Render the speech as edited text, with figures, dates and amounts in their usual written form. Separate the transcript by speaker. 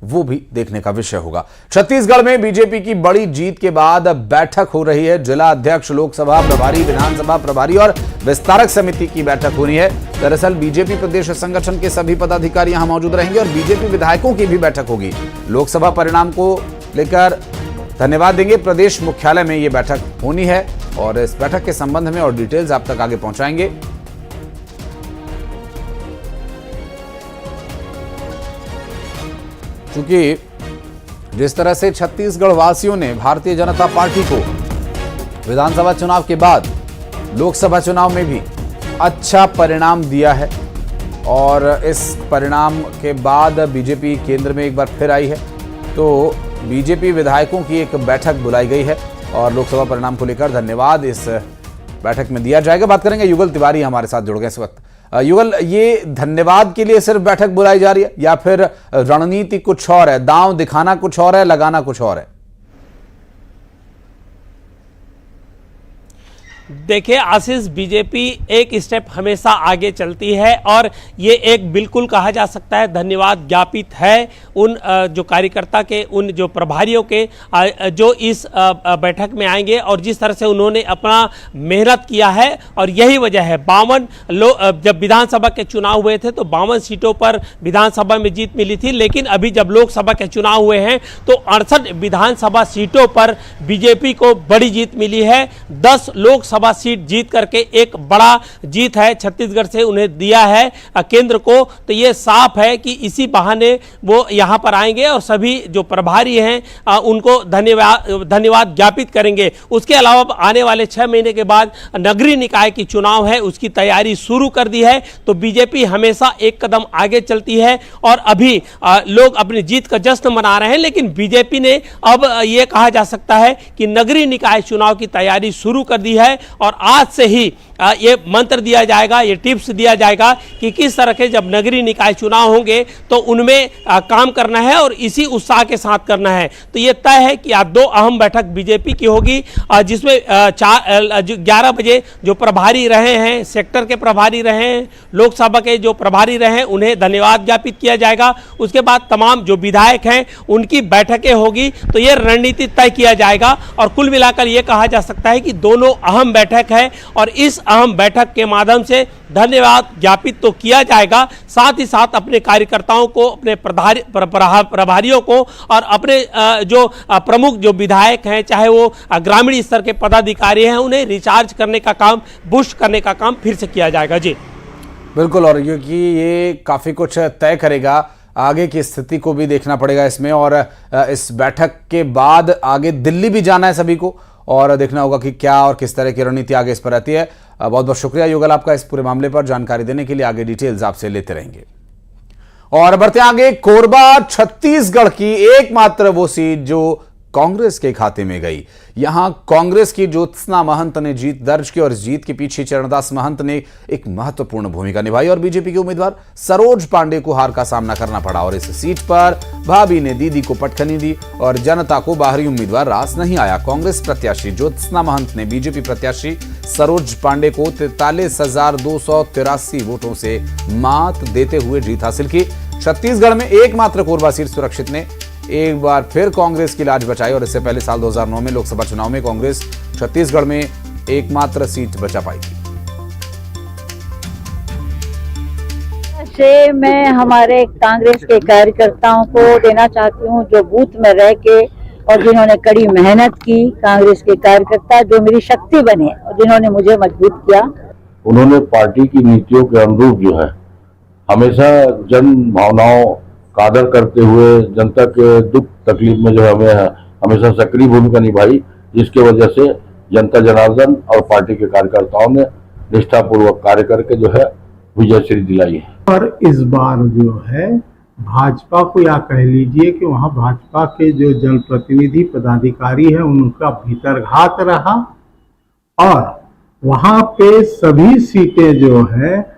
Speaker 1: वो भी देखने का विषय होगा। छत्तीसगढ़ में बीजेपी की बड़ी जीत के बाद बैठक हो रही है। जिला अध्यक्ष, लोकसभा प्रभारी, विधानसभा प्रभारी और विस्तारक समिति की बैठक होनी है। दरअसल बीजेपी प्रदेश संगठन के सभी पदाधिकारी यहां मौजूद रहेंगे और बीजेपी विधायकों की भी बैठक होगी। लोकसभा परिणाम को लेकर धन्यवाद देंगे। प्रदेश मुख्यालय में यह बैठक होनी है और इस बैठक के संबंध में और डिटेल्स आप तक आगे पहुंचाएंगे। क्योंकि जिस तरह से छत्तीसगढ़ वासियों ने भारतीय जनता पार्टी को विधानसभा चुनाव के बाद लोकसभा चुनाव में भी अच्छा परिणाम दिया है और इस परिणाम के बाद बीजेपी केंद्र में एक बार फिर आई है, तो बीजेपी विधायकों की एक बैठक बुलाई गई है और लोकसभा परिणाम को लेकर धन्यवाद इस बैठक में दिया जाएगा। बात करेंगे, युगल तिवारी हमारे साथ जुड़ गए इस वक्त। युगल, ये धन्यवाद के लिए सिर्फ बैठक बुलाई जा रही है या फिर रणनीति कुछ और है, दांव दिखाना कुछ और है, लगाना कुछ और है?
Speaker 2: देखिए आशीष, बीजेपी एक स्टेप हमेशा आगे चलती है और ये एक बिल्कुल कहा जा सकता है धन्यवाद ज्ञापित है उन जो कार्यकर्ता के, उन जो प्रभारियों के जो इस बैठक में आएंगे और जिस तरह से उन्होंने अपना मेहनत किया है। और यही वजह है 52 जब विधानसभा के चुनाव हुए थे तो 52 सीटों पर विधानसभा में जीत मिली थी, लेकिन अभी जब लोकसभा के चुनाव हुए हैं तो 68 विधानसभा सीटों पर बीजेपी को बड़ी जीत मिली है। 10 लोकसभा सीट जीत करके एक बड़ा जीत है छत्तीसगढ़ से उन्हें दिया है केंद्र को। तो ये साफ है कि इसी बहाने वो यहां पर आएंगे और सभी जो प्रभारी हैं उनको धन्यवाद ज्ञापित करेंगे। उसके अलावा आने वाले 6 महीने के बाद नगरीय निकाय की चुनाव है, उसकी तैयारी शुरू कर दी है। तो बीजेपी हमेशा एक कदम आगे चलती है और अभी लोग अपनी जीत का जश्न मना रहे हैं, लेकिन बीजेपी ने अब यह कहा जा सकता है कि नगरीय निकाय चुनाव की तैयारी शुरू कर दी है और आज से ही ये मंत्र दिया जाएगा, ये टिप्स दिया जाएगा कि किस तरह के जब नगरीय निकाय चुनाव होंगे तो उनमें काम करना है और इसी उत्साह के साथ करना है। तो ये तय है कि आज 2 अहम बैठक बीजेपी की होगी, जिसमें 11 बजे जो प्रभारी रहे हैं, सेक्टर के प्रभारी रहे हैं, लोकसभा के जो प्रभारी रहे हैं, उन्हें धन्यवाद ज्ञापित किया जाएगा। उसके बाद तमाम जो विधायक हैं उनकी बैठकें होगी, तो ये रणनीति तय किया जाएगा। और कुल मिलाकर ये कहा जा सकता है कि दोनों अहम बैठक है और इस अहम बैठक के माध्यम से धन्यवाद ज्ञापित तो किया जाएगा, साथ ही साथ अपने कार्यकर्ताओं को, अपने प्रभारियों को और अपने जो प्रमुख जो विधायक हैं, चाहे वो ग्रामीण स्तर के पदाधिकारी हैं, उन्हें रिचार्ज करने का काम, बूस्ट करने का काम फिर से किया जाएगा। जी
Speaker 1: बिल्कुल, और क्योंकि ये काफी कुछ तय करेगा, आगे की स्थिति को भी देखना पड़ेगा इसमें और इस बैठक के बाद आगे दिल्ली भी जाना है सभी को और देखना होगा कि क्या और किस तरह की रणनीति आगे इस पर रहती है। बहुत बहुत शुक्रिया युगल आपका इस पूरे मामले पर जानकारी देने के लिए। आगे डिटेल्स आपसे लेते रहेंगे और बढ़ते आगे। कोरबा छत्तीसगढ़ की एकमात्र वो सीट जो कांग्रेस के खाते में गई। यहां कांग्रेस की ज्योत्सना महंत ने जीत दर्ज की और इस जीत के पीछे चरणदास महंत ने एक महत्वपूर्ण भूमिका निभाई और बीजेपी के उम्मीदवार सरोज पांडे को हार का सामना करना पड़ा और इस सीट पर भाभी ने दीदी को पटखनी दी और जनता को बाहरी उम्मीदवार रास नहीं आया। कांग्रेस प्रत्याशी ज्योत्सना महंत ने बीजेपी प्रत्याशी सरोज पांडे को 43,283 वोटों से मात देते हुए जीत हासिल की। छत्तीसगढ़ में एकमात्र कोरबा सीट सुरक्षित ने एक बार फिर कांग्रेस की लाज बचाई और इससे पहले साल 2009 में लोकसभा चुनाव में कांग्रेस छत्तीसगढ़ में एकमात्र सीट बचा पाई थी।
Speaker 3: से मैं हमारे कांग्रेस के कार्यकर्ताओं को देना चाहती हूं, जो बूथ में रह के और जिन्होंने कड़ी मेहनत की, कांग्रेस के कार्यकर्ता जो मेरी शक्ति बने और जिन्होंने मुझे मजबूत किया।
Speaker 4: उन्होंने पार्टी की नीतियों के अनुरूप जो है हमेशा जन भावनाओं का आदर करते हुए जनता के दुख तकलीफ में जो है हमें हमेशा सक्रिय भूमिका निभाई, जिसके वजह से जनता जनार्दन और पार्टी के कार्यकर्ताओं ने निष्ठापूर्वक कार्य करके जो है विजय श्री दिलाई है।
Speaker 5: और इस बार जो है भाजपा को या कह लीजिए कि वहाँ भाजपा के जो जनप्रतिनिधि पदाधिकारी है उनका भीतरघात रहा और वहाँ पे सभी सीटें जो है